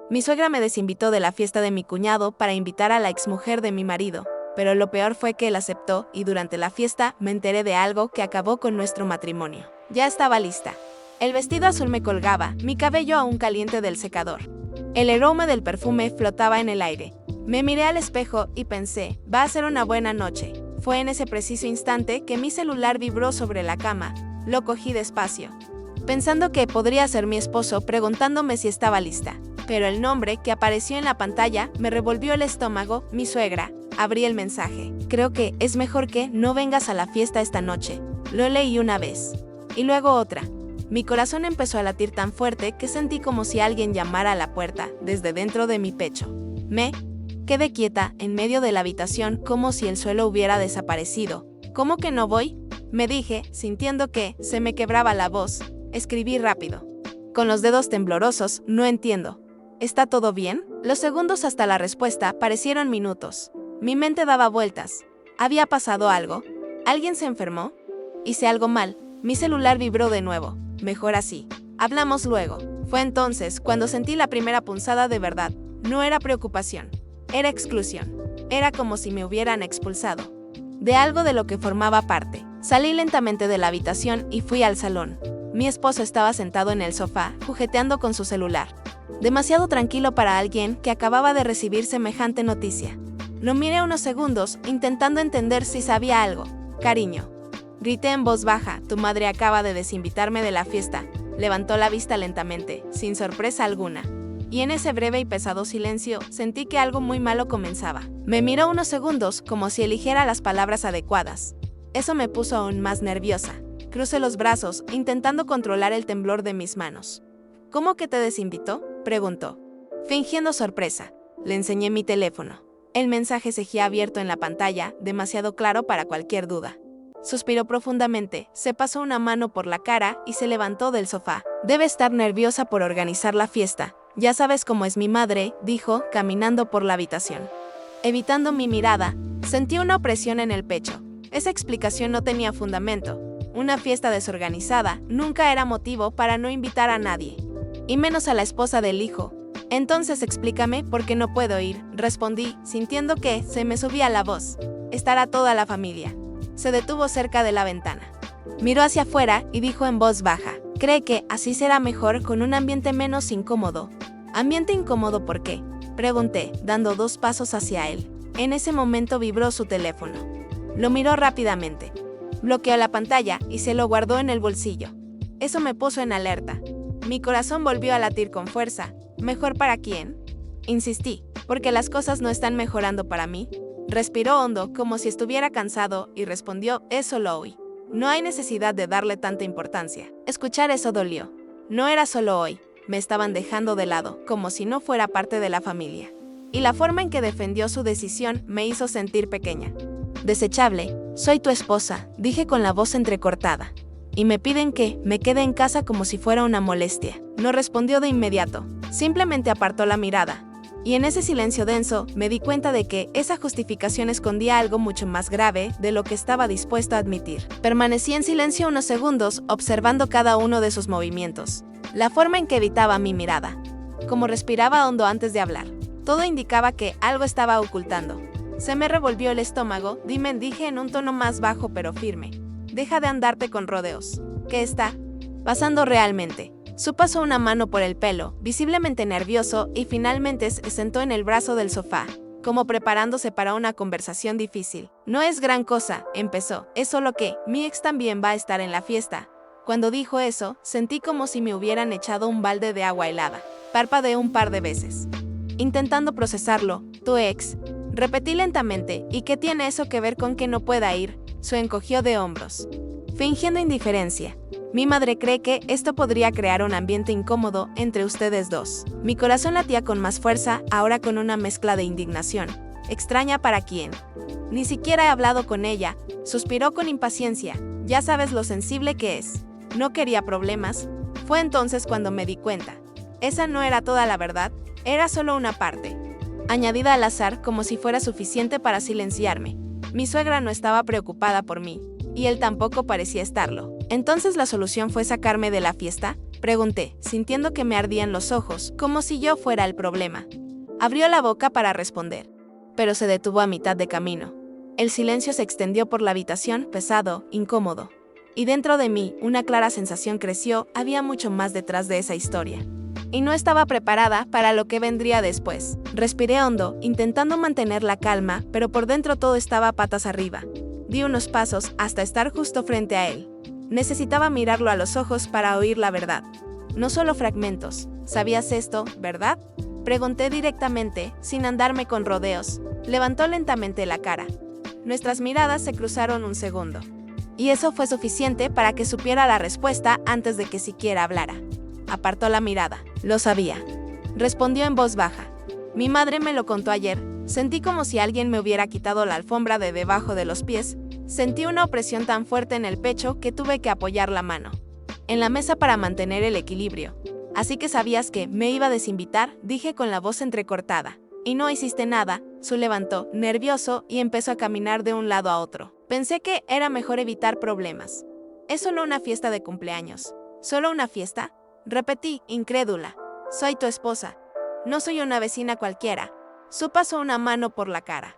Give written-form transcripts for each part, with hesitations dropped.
Mi suegra me desinvitó de la fiesta de mi cuñado para invitar a la exmujer de mi marido, pero lo peor fue que él aceptó y durante la fiesta me enteré de algo que acabó con nuestro matrimonio. Ya estaba lista. El vestido azul me colgaba, mi cabello aún caliente del secador. El aroma del perfume flotaba en el aire. Me miré al espejo y pensé, va a ser una buena noche. Fue en ese preciso instante que mi celular vibró sobre la cama. Lo cogí despacio, pensando que podría ser mi esposo preguntándome si estaba lista. Pero el nombre que apareció en la pantalla me revolvió el estómago, mi suegra. Abrí el mensaje. Creo que es mejor que no vengas a la fiesta esta noche. Lo leí una vez. Y luego otra. Mi corazón empezó a latir tan fuerte que sentí como si alguien llamara a la puerta desde dentro de mi pecho. Me quedé quieta en medio de la habitación como si el suelo hubiera desaparecido. ¿Cómo que no voy?, me dije, sintiendo que se me quebraba la voz. Escribí rápido, con los dedos temblorosos, no entiendo. ¿Está todo bien? Los segundos hasta la respuesta parecieron minutos. Mi mente daba vueltas. ¿Había pasado algo? ¿Alguien se enfermó? Hice algo mal. Mi celular vibró de nuevo. Mejor así. Hablamos luego. Fue entonces cuando sentí la primera punzada de verdad. No era preocupación. Era exclusión. Era como si me hubieran expulsado de algo de lo que formaba parte. Salí lentamente de la habitación y fui al salón. Mi esposo estaba sentado en el sofá, jugueteando con su celular. Demasiado tranquilo para alguien que acababa de recibir semejante noticia. Lo miré unos segundos, intentando entender si sabía algo. Cariño. Grité en voz baja, tu madre acaba de desinvitarme de la fiesta. Levantó la vista lentamente, sin sorpresa alguna. Y en ese breve y pesado silencio, sentí que algo muy malo comenzaba. Me miró unos segundos, como si eligiera las palabras adecuadas. Eso me puso aún más nerviosa. Crucé los brazos, intentando controlar el temblor de mis manos. ¿Cómo que te desinvitó?, preguntó. Fingiendo sorpresa, le enseñé mi teléfono. El mensaje seguía abierto en la pantalla, demasiado claro para cualquier duda. Suspiró profundamente, se pasó una mano por la cara y se levantó del sofá. Debe estar nerviosa por organizar la fiesta. Ya sabes cómo es mi madre, dijo, caminando por la habitación. Evitando mi mirada, sentí una opresión en el pecho. Esa explicación no tenía fundamento. Una fiesta desorganizada nunca era motivo para no invitar a nadie, y menos a la esposa del hijo. Entonces explícame por qué no puedo ir, respondí, sintiendo que se me subía la voz. Estará toda la familia. Se detuvo cerca de la ventana. Miró hacia afuera y dijo en voz baja, ¿cree que así será mejor con un ambiente menos incómodo? ¿Ambiente incómodo por qué?, pregunté, dando 2 pasos hacia él. En ese momento vibró su teléfono. Lo miró rápidamente. Bloqueó la pantalla y se lo guardó en el bolsillo. Eso me puso en alerta. Mi corazón volvió a latir con fuerza. ¿Mejor para quién?, insistí, porque las cosas no están mejorando para mí. Respiró hondo, como si estuviera cansado, y respondió, es solo hoy. No hay necesidad de darle tanta importancia. Escuchar eso dolió. No era solo hoy. Me estaban dejando de lado, como si no fuera parte de la familia. Y la forma en que defendió su decisión me hizo sentir pequeña. Desechable, soy tu esposa, dije con la voz entrecortada. Y me piden que me quede en casa como si fuera una molestia. No respondió de inmediato, simplemente apartó la mirada. Y en ese silencio denso, me di cuenta de que esa justificación escondía algo mucho más grave de lo que estaba dispuesto a admitir. Permanecí en silencio unos segundos, observando cada uno de sus movimientos. La forma en que evitaba mi mirada. Como respiraba hondo antes de hablar. Todo indicaba que algo estaba ocultando. Se me revolvió el estómago, dije en un tono más bajo pero firme. Deja de andarte con rodeos. ¿Qué está pasando realmente? Su pasó una mano por el pelo, visiblemente nervioso, y finalmente se sentó en el brazo del sofá, como preparándose para una conversación difícil. No es gran cosa, empezó, es solo que mi ex también va a estar en la fiesta. Cuando dijo eso, sentí como si me hubieran echado un balde de agua helada. Parpadeé un par de veces, intentando procesarlo. Tu ex, repetí lentamente, ¿y qué tiene eso que ver con que no pueda ir? Se encogió de hombros, fingiendo indiferencia. Mi madre cree que esto podría crear un ambiente incómodo entre ustedes dos. Mi corazón latía con más fuerza, ahora con una mezcla de indignación. ¿Extraña para quién? Ni siquiera he hablado con ella. Suspiró con impaciencia. Ya sabes lo sensible que es. No quería problemas. Fue entonces cuando me di cuenta. Esa no era toda la verdad, era solo una parte. Añadida al azar como si fuera suficiente para silenciarme. Mi suegra no estaba preocupada por mí, y él tampoco parecía estarlo. ¿Entonces la solución fue sacarme de la fiesta? Pregunté, sintiendo que me ardían los ojos, como si yo fuera el problema. Abrió la boca para responder, pero se detuvo a mitad de camino. El silencio se extendió por la habitación, pesado, incómodo. Y dentro de mí, una clara sensación creció, había mucho más detrás de esa historia. Y no estaba preparada para lo que vendría después. Respiré hondo, intentando mantener la calma, pero por dentro todo estaba patas arriba. Di unos pasos hasta estar justo frente a él. Necesitaba mirarlo a los ojos para oír la verdad. No solo fragmentos. ¿Sabías esto, verdad? Pregunté directamente, sin andarme con rodeos. Levantó lentamente la cara. Nuestras miradas se cruzaron un segundo. Y eso fue suficiente para que supiera la respuesta antes de que siquiera hablara. Apartó la mirada. Lo sabía. Respondió en voz baja. Mi madre me lo contó ayer. Sentí como si alguien me hubiera quitado la alfombra de debajo de los pies. Sentí una opresión tan fuerte en el pecho que tuve que apoyar la mano en la mesa para mantener el equilibrio. Así que sabías que me iba a desinvitar, dije con la voz entrecortada. Y no hiciste nada. Se levantó, nervioso, y empezó a caminar de un lado a otro. Pensé que era mejor evitar problemas. Es solo una fiesta de cumpleaños. ¿Solo una fiesta? Repetí, incrédula. Soy tu esposa. No soy una vecina cualquiera. Su pasó una mano por la cara.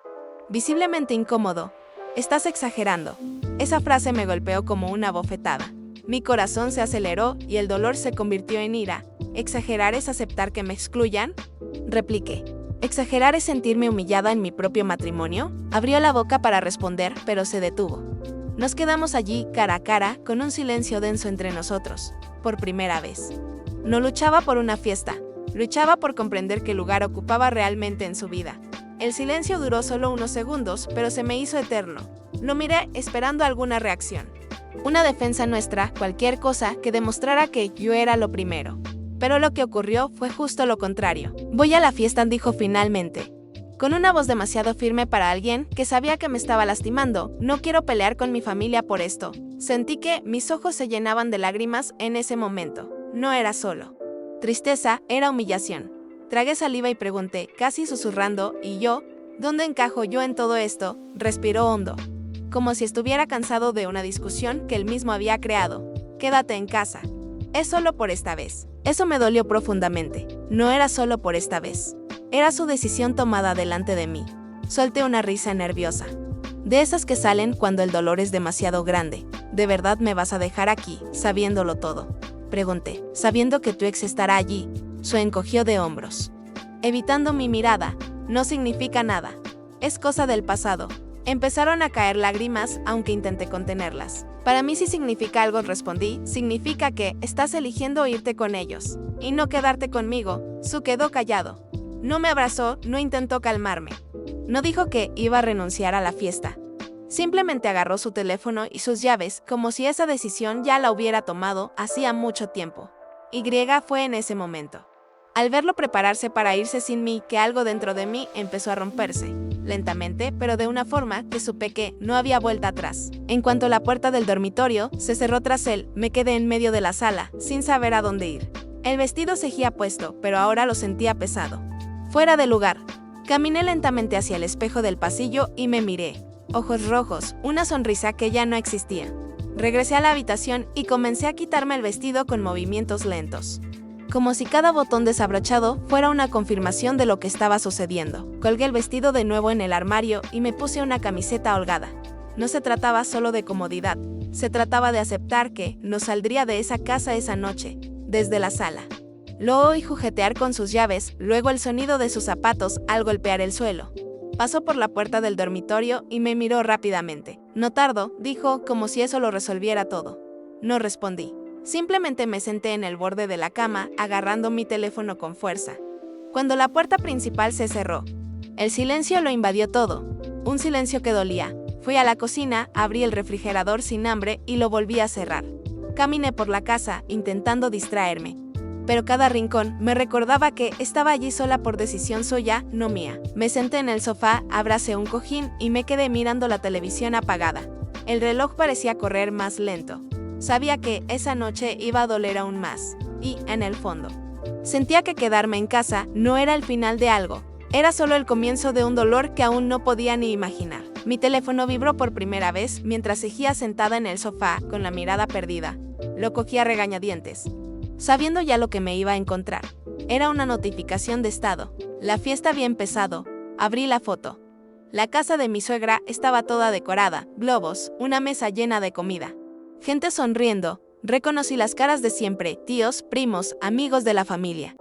Visiblemente incómodo. Estás exagerando. Esa frase me golpeó como una bofetada. Mi corazón se aceleró y el dolor se convirtió en ira. ¿Exagerar es aceptar que me excluyan? Repliqué. ¿Exagerar es sentirme humillada en mi propio matrimonio? Abrió la boca para responder, pero se detuvo. Nos quedamos allí, cara a cara, con un silencio denso entre nosotros. Por primera vez. No luchaba por una fiesta. Luchaba por comprender qué lugar ocupaba realmente en su vida. El silencio duró solo unos segundos, pero se me hizo eterno. Lo miré esperando alguna reacción. Una defensa nuestra, cualquier cosa que demostrara que yo era lo primero. Pero lo que ocurrió fue justo lo contrario. Voy a la fiesta, dijo finalmente. Con una voz demasiado firme para alguien que sabía que me estaba lastimando. No quiero pelear con mi familia por esto. Sentí que mis ojos se llenaban de lágrimas en ese momento. No era solo tristeza, era humillación. Tragué saliva y pregunté, casi susurrando, ¿y yo? ¿Dónde encajo yo en todo esto? Respiró hondo, como si estuviera cansado de una discusión que él mismo había creado. Quédate en casa. Es solo por esta vez. Eso me dolió profundamente. No era solo por esta vez. Era su decisión tomada delante de mí. Solté una risa nerviosa. De esas que salen cuando el dolor es demasiado grande. ¿De verdad me vas a dejar aquí, sabiéndolo todo? Pregunté, sabiendo que tu ex estará allí. Se encogió de hombros. Evitando mi mirada. No significa nada. Es cosa del pasado. Empezaron a caer lágrimas, aunque intenté contenerlas. Para mí sí significa algo, respondí. Significa que estás eligiendo irte con ellos y no quedarte conmigo. Su quedó callado. No me abrazó, no intentó calmarme. No dijo que iba a renunciar a la fiesta. Simplemente agarró su teléfono y sus llaves, como si esa decisión ya la hubiera tomado hacía mucho tiempo. Y fue en ese momento. Al verlo prepararse para irse sin mí, que algo dentro de mí empezó a romperse. Lentamente, pero de una forma que supe que no había vuelta atrás. En cuanto la puerta del dormitorio se cerró tras él, me quedé en medio de la sala, sin saber a dónde ir. El vestido seguía puesto, pero ahora lo sentía pesado. Fuera de lugar. Caminé lentamente hacia el espejo del pasillo y me miré. Ojos rojos, una sonrisa que ya no existía. Regresé a la habitación y comencé a quitarme el vestido con movimientos lentos. Como si cada botón desabrochado fuera una confirmación de lo que estaba sucediendo. Colgué el vestido de nuevo en el armario y me puse una camiseta holgada. No se trataba solo de comodidad, se trataba de aceptar que no saldría de esa casa esa noche, desde la sala. Lo oí juguetear con sus llaves, luego el sonido de sus zapatos al golpear el suelo. Pasó por la puerta del dormitorio y me miró rápidamente. No tardó, dijo, como si eso lo resolviera todo. No respondí. Simplemente me senté en el borde de la cama, agarrando mi teléfono con fuerza. Cuando la puerta principal se cerró, el silencio lo invadió todo. Un silencio que dolía. Fui a la cocina, abrí el refrigerador sin hambre y lo volví a cerrar. Caminé por la casa, intentando distraerme. Pero cada rincón me recordaba que estaba allí sola por decisión suya, no mía. Me senté en el sofá, abracé un cojín y me quedé mirando la televisión apagada. El reloj parecía correr más lento. Sabía que esa noche iba a doler aún más. Y, en el fondo, sentía que quedarme en casa no era el final de algo. Era solo el comienzo de un dolor que aún no podía ni imaginar. Mi teléfono vibró por primera vez mientras seguía sentada en el sofá con la mirada perdida. Lo cogí a regañadientes, sabiendo ya lo que me iba a encontrar. Era una notificación de estado. La fiesta había empezado. Abrí la foto. La casa de mi suegra estaba toda decorada, globos, una mesa llena de comida. Gente sonriendo. Reconocí las caras de siempre, tíos, primos, amigos de la familia.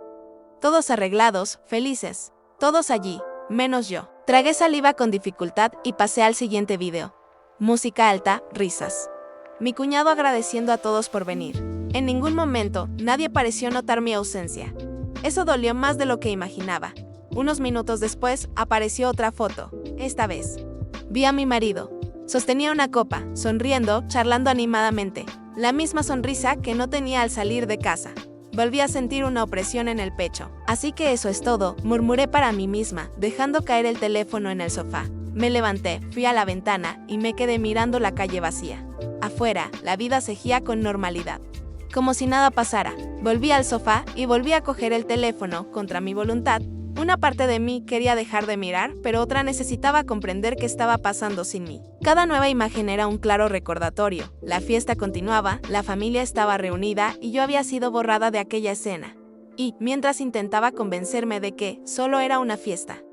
Todos arreglados, felices. Todos allí, menos yo. Tragué saliva con dificultad y pasé al siguiente video. Música alta, risas. Mi cuñado agradeciendo a todos por venir. En ningún momento, nadie pareció notar mi ausencia. Eso dolió más de lo que imaginaba. Unos minutos después, apareció otra foto. Esta vez, vi a mi marido. Sostenía una copa, sonriendo, charlando animadamente. La misma sonrisa que no tenía al salir de casa. Volví a sentir una opresión en el pecho. Así que eso es todo, murmuré para mí misma, dejando caer el teléfono en el sofá. Me levanté, fui a la ventana y me quedé mirando la calle vacía. Afuera, la vida seguía con normalidad. Como si nada pasara. Volví al sofá y volví a coger el teléfono, contra mi voluntad. Una parte de mí quería dejar de mirar, pero otra necesitaba comprender qué estaba pasando sin mí. Cada nueva imagen era un claro recordatorio. La fiesta continuaba, la familia estaba reunida y yo había sido borrada de aquella escena. Y, mientras intentaba convencerme de que solo era una fiesta,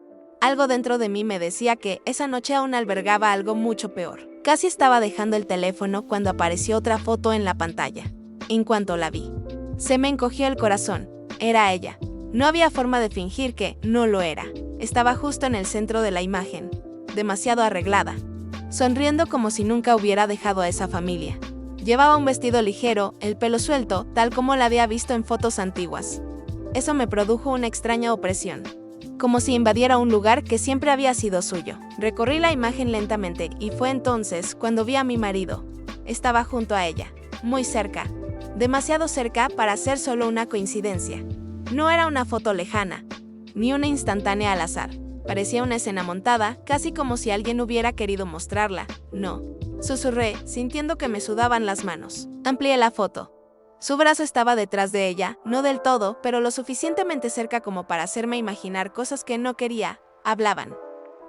algo dentro de mí me decía que esa noche aún albergaba algo mucho peor. Casi estaba dejando el teléfono cuando apareció otra foto en la pantalla. En cuanto la vi, se me encogió el corazón. Era ella. No había forma de fingir que no lo era. Estaba justo en el centro de la imagen, demasiado arreglada, sonriendo como si nunca hubiera dejado a esa familia. Llevaba un vestido ligero, el pelo suelto, tal como la había visto en fotos antiguas. Eso me produjo una extraña opresión, como si invadiera un lugar que siempre había sido suyo. Recorrí la imagen lentamente y fue entonces cuando vi a mi marido. Estaba junto a ella, muy cerca, demasiado cerca para ser solo una coincidencia. No era una foto lejana, ni una instantánea al azar. Parecía una escena montada, casi como si alguien hubiera querido mostrarla. No, susurré, sintiendo que me sudaban las manos. Amplié la foto. Su brazo estaba detrás de ella, no del todo, pero lo suficientemente cerca como para hacerme imaginar cosas que no quería. Hablaban.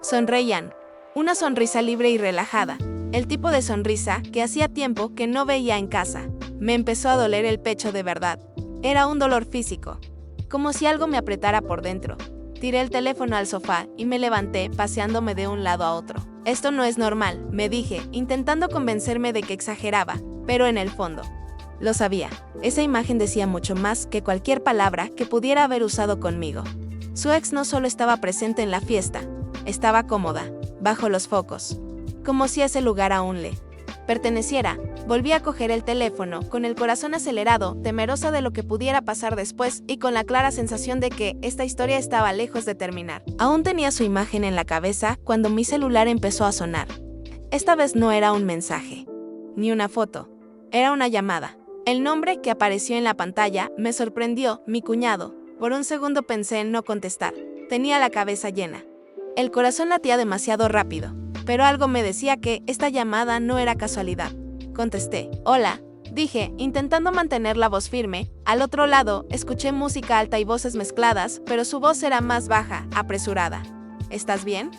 Sonreían. Una sonrisa libre y relajada. El tipo de sonrisa que hacía tiempo que no veía en casa. Me empezó a doler el pecho de verdad. Era un dolor físico, como si algo me apretara por dentro. Tiré el teléfono al sofá y me levanté, paseándome de un lado a otro. Esto no es normal, me dije, intentando convencerme de que exageraba, pero en el fondo, lo sabía. Esa imagen decía mucho más que cualquier palabra que pudiera haber usado conmigo. Su ex no solo estaba presente en la fiesta, estaba cómoda, bajo los focos, como si ese lugar aún le perteneciera. Volví a coger el teléfono, con el corazón acelerado, temerosa de lo que pudiera pasar después y con la clara sensación de que esta historia estaba lejos de terminar. Aún tenía su imagen en la cabeza cuando mi celular empezó a sonar. Esta vez no era un mensaje, ni una foto, era una llamada. El nombre que apareció en la pantalla me sorprendió, mi cuñado. Por un segundo pensé en no contestar. Tenía la cabeza llena. El corazón latía demasiado rápido, pero algo me decía que esta llamada no era casualidad. Contesté. Hola, dije, intentando mantener la voz firme. Al otro lado, escuché música alta y voces mezcladas, pero su voz era más baja, apresurada. ¿Estás bien?,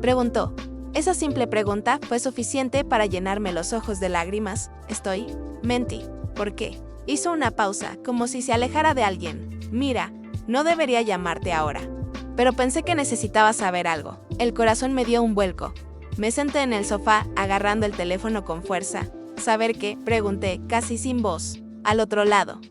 preguntó. Esa simple pregunta fue suficiente para llenarme los ojos de lágrimas. Estoy. Mentí. ¿Por qué? Hizo una pausa, como si se alejara de alguien. Mira, no debería llamarte ahora. Pero pensé que necesitaba saber algo. El corazón me dio un vuelco. Me senté en el sofá, agarrando el teléfono con fuerza. ¿Saber qué?, pregunté, casi sin voz. Al otro lado.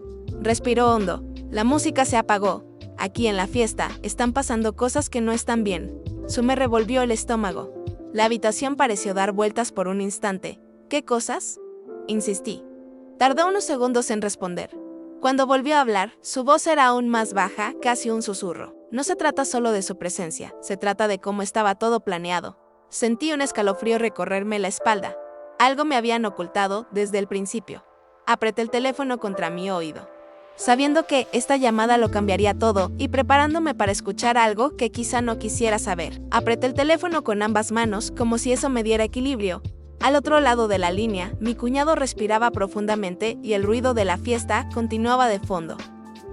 Respiró hondo. La música se apagó. Aquí en la fiesta, están pasando cosas que no están bien. Su me revolvió el estómago. La habitación pareció dar vueltas por un instante. ¿Qué cosas?, insistí. Tardó unos segundos en responder. Cuando volvió a hablar, su voz era aún más baja, casi un susurro. No se trata solo de su presencia, se trata de cómo estaba todo planeado. Sentí un escalofrío recorrerme la espalda. Algo me habían ocultado desde el principio. Apreté el teléfono contra mi oído, sabiendo que esta llamada lo cambiaría todo y preparándome para escuchar algo que quizá no quisiera saber. Apreté el teléfono con ambas manos como si eso me diera equilibrio. Al otro lado de la línea, mi cuñado respiraba profundamente y el ruido de la fiesta continuaba de fondo,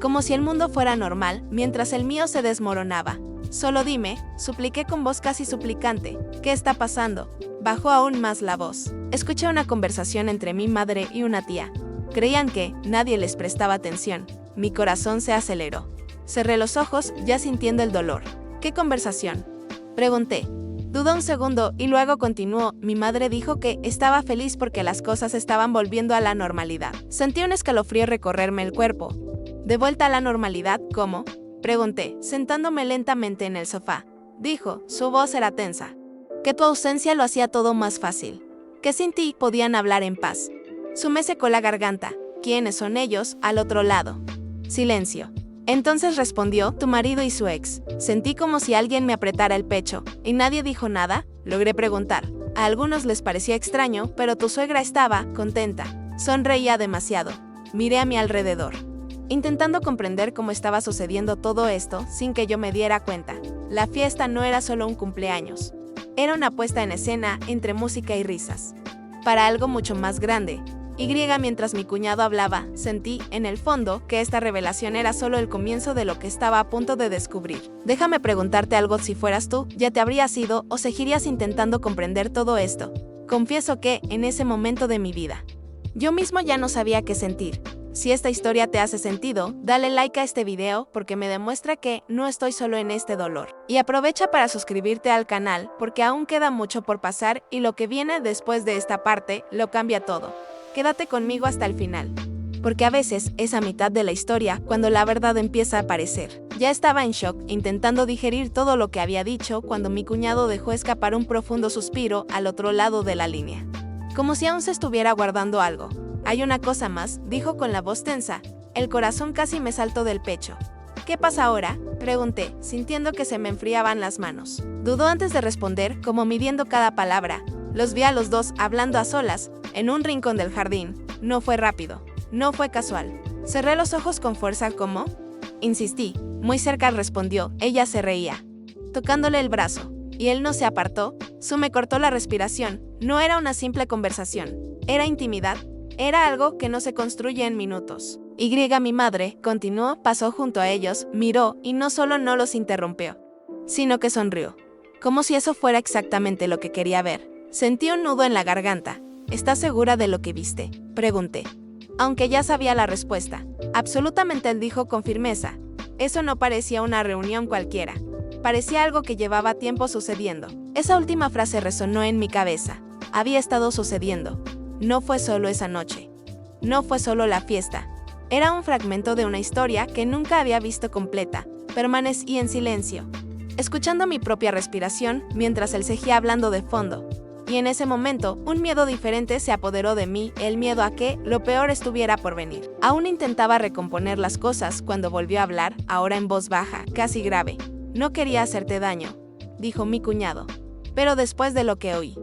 como si el mundo fuera normal mientras el mío se desmoronaba. Solo dime, supliqué con voz casi suplicante. ¿Qué está pasando? Bajó aún más la voz. Escuché una conversación entre mi madre y una tía. Creían que nadie les prestaba atención. Mi corazón se aceleró. Cerré los ojos, ya sintiendo el dolor. ¿Qué conversación?, pregunté. Dudó un segundo y luego continuó. Mi madre dijo que estaba feliz porque las cosas estaban volviendo a la normalidad. Sentí un escalofrío recorrerme el cuerpo. ¿De vuelta a la normalidad? ¿Cómo?, pregunté, sentándome lentamente en el sofá. Dijo, su voz era tensa. Que tu ausencia lo hacía todo más fácil. Que sin ti podían hablar en paz. Me secó la garganta. ¿Quiénes son ellos al otro lado? Silencio. Entonces respondió, tu marido y su ex. Sentí como si alguien me apretara el pecho. ¿Y nadie dijo nada?, logré preguntar. A algunos les parecía extraño, pero tu suegra estaba contenta. Sonreía demasiado. Miré a mi alrededor, intentando comprender cómo estaba sucediendo todo esto sin que yo me diera cuenta. La fiesta no era solo un cumpleaños. Era una puesta en escena entre música y risas. Para algo mucho más grande. Mientras mi cuñado hablaba, sentí, en el fondo, que esta revelación era solo el comienzo de lo que estaba a punto de descubrir. Déjame preguntarte algo, si fueras tú, ¿ya te habrías ido o seguirías intentando comprender todo esto? Confieso que, en ese momento de mi vida, yo mismo ya no sabía qué sentir. Si esta historia te hace sentido, dale like a este video porque me demuestra que no estoy solo en este dolor. Y aprovecha para suscribirte al canal porque aún queda mucho por pasar y lo que viene después de esta parte lo cambia todo. Quédate conmigo hasta el final, porque a veces es a mitad de la historia cuando la verdad empieza a aparecer. Ya estaba en shock, intentando digerir todo lo que había dicho cuando mi cuñado dejó escapar un profundo suspiro al otro lado de la línea. Como si aún se estuviera guardando algo. Hay una cosa más, dijo con la voz tensa. El corazón casi me saltó del pecho. ¿Qué pasa ahora?, pregunté, sintiendo que se me enfriaban las manos. Dudó antes de responder, como midiendo cada palabra. Los vi a los dos hablando a solas, en un rincón del jardín. No fue rápido, no fue casual. Cerré los ojos con fuerza. ¿Cómo?, insistí. Muy cerca, respondió. Ella se reía, tocándole el brazo, y él no se apartó. Me cortó la respiración. No era una simple conversación, era intimidad. Era algo que no se construye en minutos. Mi madre, continuó, pasó junto a ellos, miró y no solo no los interrumpió, sino que sonrió. Como si eso fuera exactamente lo que quería ver. Sentí un nudo en la garganta. ¿Estás segura de lo que viste?, pregunté. Aunque ya sabía la respuesta. Absolutamente, él dijo con firmeza. Eso no parecía una reunión cualquiera. Parecía algo que llevaba tiempo sucediendo. Esa última frase resonó en mi cabeza. Había estado sucediendo. No fue solo esa noche. No fue solo la fiesta. Era un fragmento de una historia que nunca había visto completa. Permanecí en silencio, escuchando mi propia respiración mientras él seguía hablando de fondo. Y en ese momento, un miedo diferente se apoderó de mí, el miedo a que lo peor estuviera por venir. Aún intentaba recomponer las cosas cuando volvió a hablar, ahora en voz baja, casi grave. No quería hacerte daño, dijo mi cuñado. Pero después de lo que oí,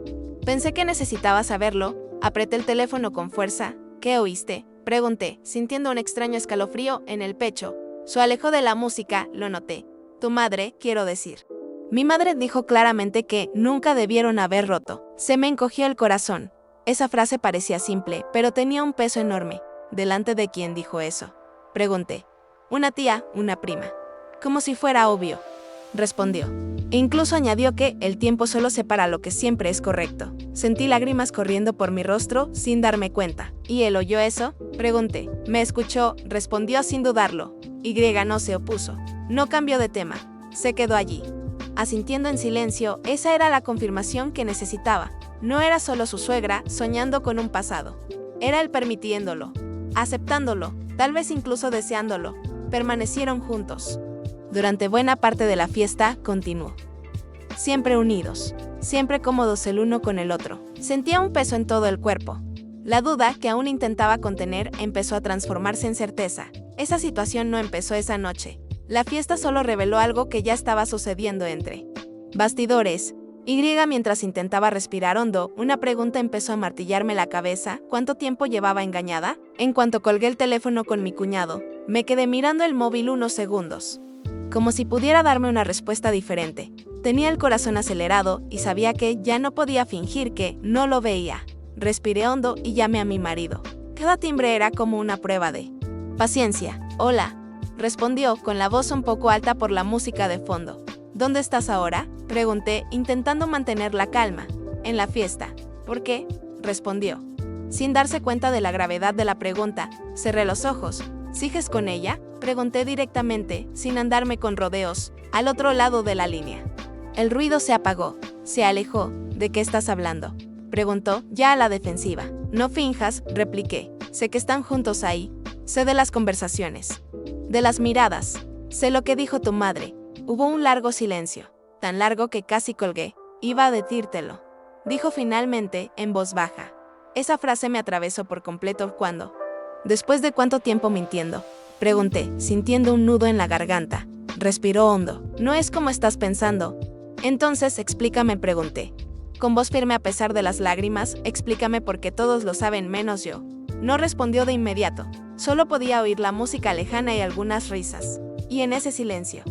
pensé que necesitaba saberlo. Apreté el teléfono con fuerza. ¿Qué oíste?, pregunté, sintiendo un extraño escalofrío en el pecho. Se alejó de la música, lo noté. Tu madre, quiero decir. Mi madre dijo claramente que nunca debieron haber roto. Se me encogió el corazón. Esa frase parecía simple, pero tenía un peso enorme. ¿Delante de quién dijo eso?, pregunté. Una tía, una prima. Como si fuera obvio, respondió. E incluso añadió que el tiempo solo separa lo que siempre es correcto. Sentí lágrimas corriendo por mi rostro sin darme cuenta. ¿Y él oyó eso?, pregunté. Me escuchó, respondió sin dudarlo. No se opuso. No cambió de tema. Se quedó allí, asintiendo en silencio. Esa era la confirmación que necesitaba. No era solo su suegra soñando con un pasado. Era él permitiéndolo, aceptándolo, tal vez incluso deseándolo. Permanecieron juntos. Durante buena parte de la fiesta, continuó. Siempre unidos, siempre cómodos el uno con el otro. Sentía un peso en todo el cuerpo. La duda, que aún intentaba contener, empezó a transformarse en certeza. Esa situación no empezó esa noche. La fiesta solo reveló algo que ya estaba sucediendo entre bastidores. Mientras intentaba respirar hondo, una pregunta empezó a martillarme la cabeza. ¿Cuánto tiempo llevaba engañada? En cuanto colgué el teléfono con mi cuñado, me quedé mirando el móvil unos segundos, como si pudiera darme una respuesta diferente. Tenía el corazón acelerado y sabía que ya no podía fingir que no lo veía. Respiré hondo y llamé a mi marido. Cada timbre era como una prueba de paciencia. Hola, respondió con la voz un poco alta por la música de fondo. ¿Dónde estás ahora?, pregunté, intentando mantener la calma. En la fiesta. ¿Por qué?, respondió. Sin darse cuenta de la gravedad de la pregunta, cerré los ojos. ¿Sigues con ella?, pregunté directamente, sin andarme con rodeos, al otro lado de la línea. El ruido se apagó, se alejó. ¿De qué estás hablando?, preguntó, ya a la defensiva. No finjas, repliqué. Sé que están juntos ahí. Sé de las conversaciones. De las miradas. Sé lo que dijo tu madre. Hubo un largo silencio, tan largo que casi colgué. Iba a decírtelo, dijo finalmente, en voz baja. Esa frase me atravesó por completo cuando... ¿Después de cuánto tiempo mintiendo?, pregunté, sintiendo un nudo en la garganta. Respiró hondo. No es como estás pensando. Entonces, explícame, pregunté. Con voz firme a pesar de las lágrimas, explícame porque todos lo saben menos yo. No respondió de inmediato. Solo podía oír la música lejana y algunas risas. Y en ese silencio,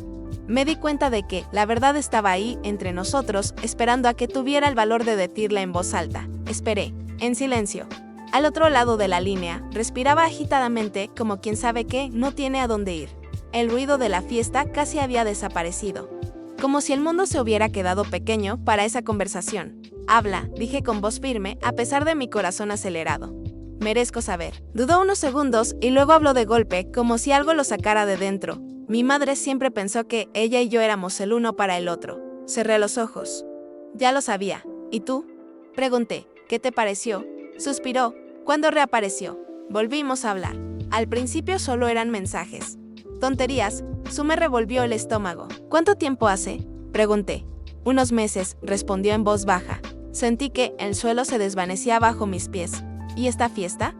me di cuenta de que la verdad estaba ahí, entre nosotros, esperando a que tuviera el valor de decirla en voz alta. Esperé, en silencio. Al otro lado de la línea, respiraba agitadamente, como quien sabe que no tiene a dónde ir. El ruido de la fiesta casi había desaparecido. Como si el mundo se hubiera quedado pequeño para esa conversación. Habla, dije con voz firme, a pesar de mi corazón acelerado. Merezco saber. Dudó unos segundos y luego habló de golpe, como si algo lo sacara de dentro. Mi madre siempre pensó que ella y yo éramos el uno para el otro. Cerré los ojos. Ya lo sabía. ¿Y tú?, pregunté. ¿Qué te pareció? Suspiró. Cuando reapareció, volvimos a hablar. Al principio solo eran mensajes. Tonterías. Su me revolvió el estómago. ¿Cuánto tiempo hace?, pregunté. Unos meses, respondió en voz baja. Sentí que el suelo se desvanecía bajo mis pies. ¿Y esta fiesta?,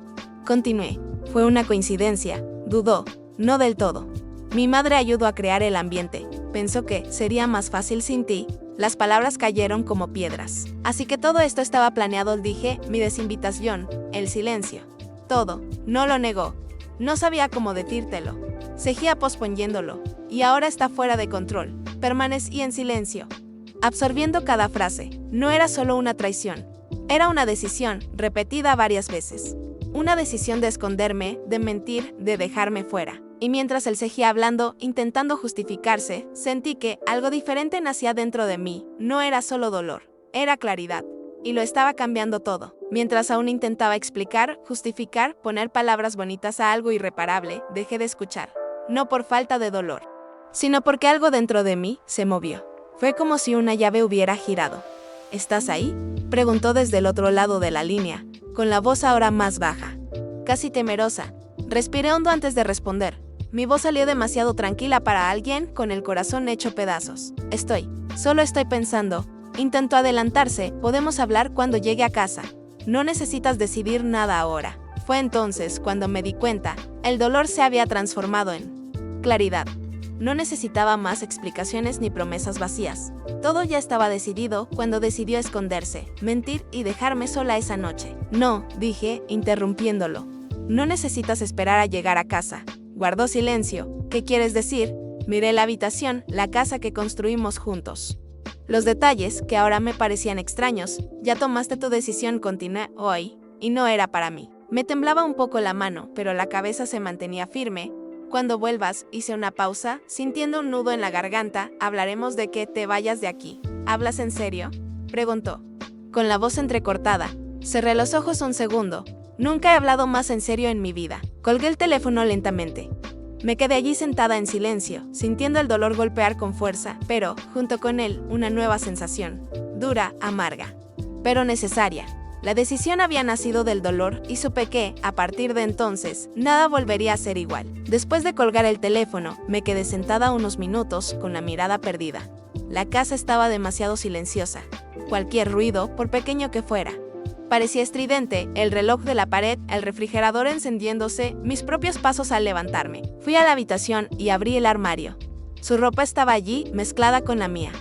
continué. Fue una coincidencia. Dudó. No del todo. Mi madre ayudó a crear el ambiente. Pensó que sería más fácil sin ti. Las palabras cayeron como piedras. Así que todo esto estaba planeado, dije, mi desinvitación, el silencio. Todo. No lo negó. No sabía cómo decírtelo. Seguía posponiéndolo. Y ahora está fuera de control. Permanecí en silencio, absorbiendo cada frase. No era solo una traición. Era una decisión, repetida varias veces. Una decisión de esconderme, de mentir, de dejarme fuera. Y mientras él seguía hablando, intentando justificarse, sentí que algo diferente nacía dentro de mí. No era solo dolor, era claridad. Y lo estaba cambiando todo. Mientras aún intentaba explicar, justificar, poner palabras bonitas a algo irreparable, dejé de escuchar. No por falta de dolor, sino porque algo dentro de mí se movió. Fue como si una llave hubiera girado. ¿Estás ahí?, preguntó desde el otro lado de la línea, con la voz ahora más baja, casi temerosa. Respiré hondo antes de responder. Mi voz salió demasiado tranquila para alguien con el corazón hecho pedazos. Solo estoy pensando. Intentó adelantarse. Podemos hablar cuando llegue a casa. No necesitas decidir nada ahora. Fue entonces cuando me di cuenta. El dolor se había transformado en claridad. No necesitaba más explicaciones ni promesas vacías. Todo ya estaba decidido cuando decidió esconderse, mentir y dejarme sola esa noche. No, dije, interrumpiéndolo. No necesitas esperar a llegar a casa. Guardó silencio. ¿Qué quieres decir? Miré la habitación, la casa que construimos juntos. Los detalles, que ahora me parecían extraños. Ya tomaste tu decisión, continué hoy, y no era para mí. Me temblaba un poco la mano, pero la cabeza se mantenía firme. Cuando vuelvas, hice una pausa, sintiendo un nudo en la garganta. Hablaremos de que te vayas de aquí. ¿Hablas en serio?, preguntó, con la voz entrecortada. Cerré los ojos un segundo. Nunca he hablado más en serio en mi vida. Colgué el teléfono lentamente. Me quedé allí sentada en silencio, sintiendo el dolor golpear con fuerza, pero, junto con él, una nueva sensación. Dura, amarga, pero necesaria. La decisión había nacido del dolor y supe que, a partir de entonces, nada volvería a ser igual. Después de colgar el teléfono, me quedé sentada unos minutos, con la mirada perdida. La casa estaba demasiado silenciosa. Cualquier ruido, por pequeño que fuera, parecía estridente. El reloj de la pared, el refrigerador encendiéndose, mis propios pasos al levantarme. Fui a la habitación y abrí el armario. Su ropa estaba allí, mezclada con la mía,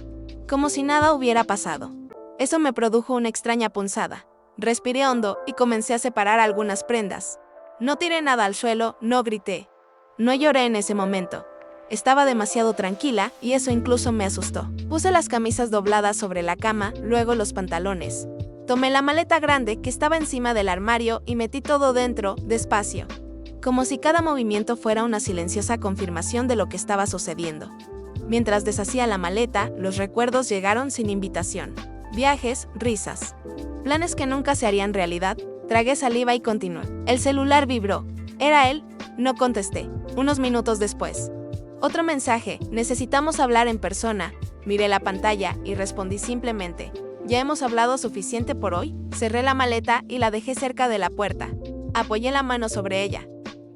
como si nada hubiera pasado. Eso me produjo una extraña punzada. Respiré hondo y comencé a separar algunas prendas. No tiré nada al suelo, no grité. No lloré en ese momento. Estaba demasiado tranquila y eso incluso me asustó. Puse las camisas dobladas sobre la cama, luego los pantalones. Tomé la maleta grande que estaba encima del armario y metí todo dentro, despacio, como si cada movimiento fuera una silenciosa confirmación de lo que estaba sucediendo. Mientras deshacía la maleta, los recuerdos llegaron sin invitación. Viajes, risas. Planes que nunca se harían realidad. Tragué saliva y continué. El celular vibró. ¿Era él? No contesté. Unos minutos después. Otro mensaje. Necesitamos hablar en persona. Miré la pantalla y respondí simplemente. ¿Ya hemos hablado suficiente por hoy? Cerré la maleta y la dejé cerca de la puerta. Apoyé la mano sobre ella.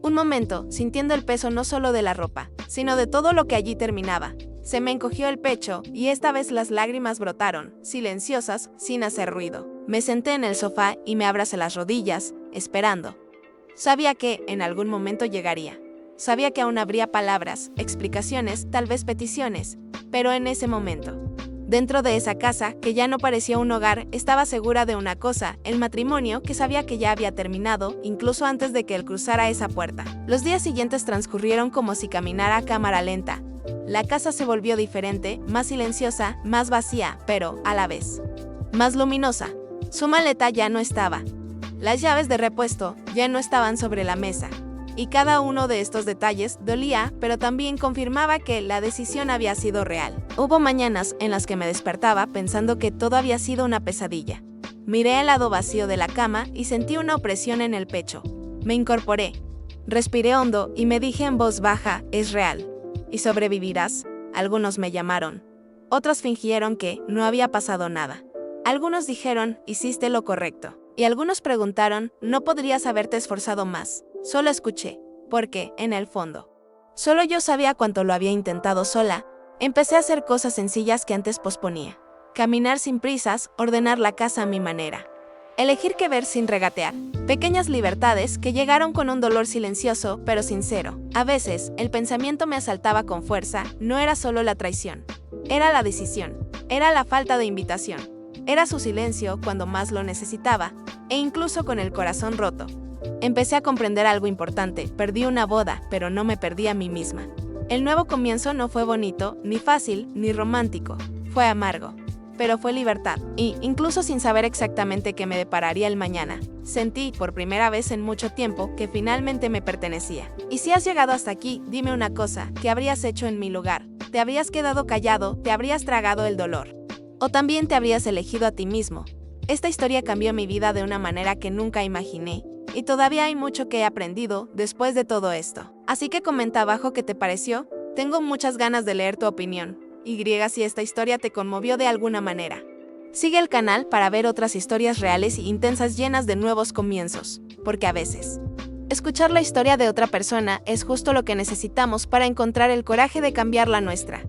Un momento, sintiendo el peso no solo de la ropa, sino de todo lo que allí terminaba. Se me encogió el pecho y esta vez las lágrimas brotaron, silenciosas, sin hacer ruido. Me senté en el sofá y me abracé las rodillas, esperando. Sabía que, en algún momento llegaría. Sabía que aún habría palabras, explicaciones, tal vez peticiones, pero en ese momento. Dentro de esa casa, que ya no parecía un hogar, estaba segura de una cosa, el matrimonio, que sabía que ya había terminado, incluso antes de que él cruzara esa puerta. Los días siguientes transcurrieron como si caminara a cámara lenta. La casa se volvió diferente, más silenciosa, más vacía, pero, a la vez, más luminosa. Su maleta ya no estaba. Las llaves de repuesto ya no estaban sobre la mesa. Y cada uno de estos detalles dolía, pero también confirmaba que la decisión había sido real. Hubo mañanas en las que me despertaba pensando que todo había sido una pesadilla. Miré el lado vacío de la cama y sentí una opresión en el pecho. Me incorporé. Respiré hondo y me dije en voz baja, es real. ¿Y sobrevivirás? Algunos me llamaron. Otros fingieron que no había pasado nada. Algunos dijeron, hiciste lo correcto. Y algunos preguntaron, ¿no podrías haberte esforzado más? Solo escuché, porque, en el fondo, solo yo sabía cuánto lo había intentado sola. Empecé a hacer cosas sencillas que antes posponía. Caminar sin prisas, ordenar la casa a mi manera. Elegir qué ver sin regatear. Pequeñas libertades que llegaron con un dolor silencioso, pero sincero. A veces, el pensamiento me asaltaba con fuerza, no era solo la traición. Era la decisión. Era la falta de invitación. Era su silencio cuando más lo necesitaba, e incluso con el corazón roto. Empecé a comprender algo importante, perdí una boda, pero no me perdí a mí misma. El nuevo comienzo no fue bonito, ni fácil, ni romántico, fue amargo, pero fue libertad, y, incluso sin saber exactamente qué me depararía el mañana, sentí, por primera vez en mucho tiempo, que finalmente me pertenecía. Y si has llegado hasta aquí, dime una cosa, ¿qué habrías hecho en mi lugar? ¿Te habrías quedado callado? ¿Te habrías tragado el dolor? ¿O también te habrías elegido a ti mismo? Esta historia cambió mi vida de una manera que nunca imaginé, y todavía hay mucho que he aprendido después de todo esto. Así que comenta abajo qué te pareció. Tengo muchas ganas de leer tu opinión. Y si esta historia te conmovió de alguna manera. Sigue el canal para ver otras historias reales y intensas llenas de nuevos comienzos. Porque a veces, escuchar la historia de otra persona es justo lo que necesitamos para encontrar el coraje de cambiar la nuestra.